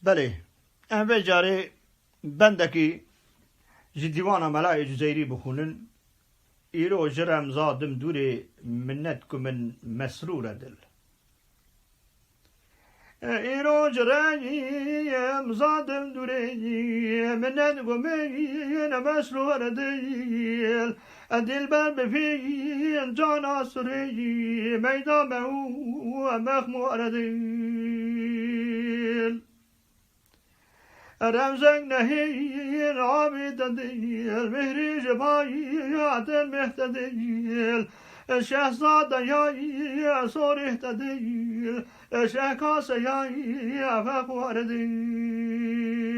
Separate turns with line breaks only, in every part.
بله ام به جاره بندکی جدیوانا ملای جزیری بخونن ایرو جرم زادم دوری منت که من مسرور دل ایرو جرم زادم دوری منت که من مسرور دل دل بر بفین جان آسری میدان به او مخمور دل رمزك نهيل عابد ديل مهري جبايات المهتديل شهزاد يا صوري تديل شهكاس يا فقوار ديل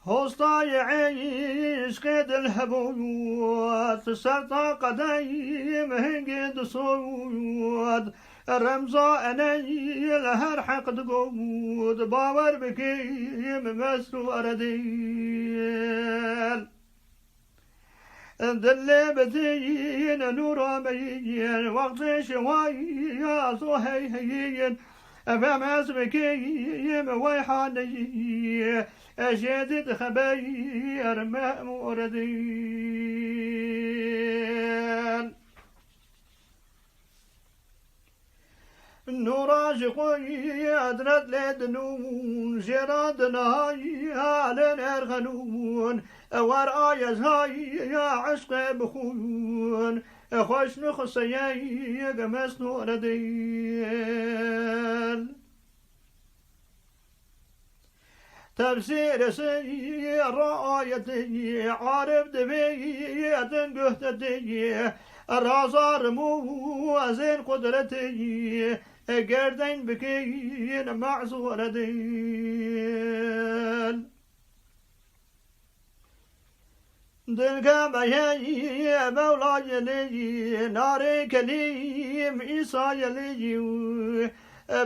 هوسطاي عيش قيد الهبوات سرطا قديم هنجد صوت رمزا أنيل هر حق تقود باور بكيم مسرور ديل دل بدين نور بين وقت شوايا صهيين فمس بكيم ويحاني أشدد خبير مأمور ديل نوراج قوي أدرد لدنون جراد نهاي على نرغنون ور آيز هاي عشق بخون خوش نخصي قمس نور ديل تفسير سير آيتي عارف دبي قهتتي الرازار موازين قدرتي گردن بکین معذور دل دلگم ای مولای لی نار کلیم عیسی لی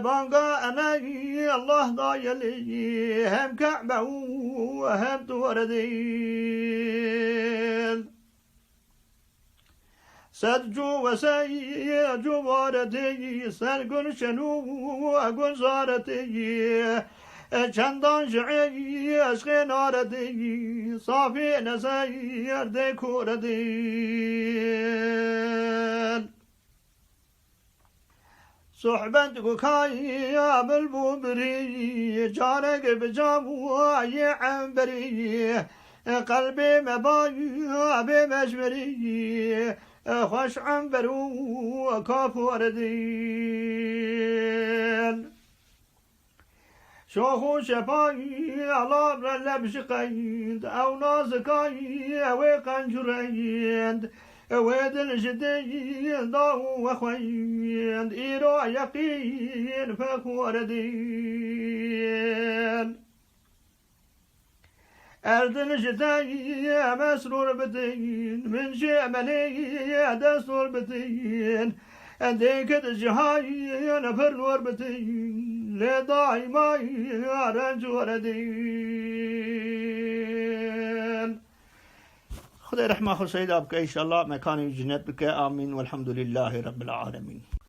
بانگا انای الله دای لی هم کعبه و هم دور دل سرجو وسيجو واردي سرقن شنو أقول زارتي چندان شعي عشق ناردي صافي نسير ديكور ديل صحبتك كاي عمل بوبري جارك بجابو عنبري قلبي مبايع بمجبري خوش عنبرو كافور ديل شوخو شفاي على برلب شقيد او نازكاي او قنجريد ويدن جديد ضاو وخويد ايرو يقين فخور ديل أردن جداي مسرور بدين من جمالي دستور بدين ديك الجهاي نفر نور بدين لضاعي ماي رنجور دين خدا رحمه خو سيد أبك إن شاء الله مكان جنت بك آمين والحمد لله رب العالمين.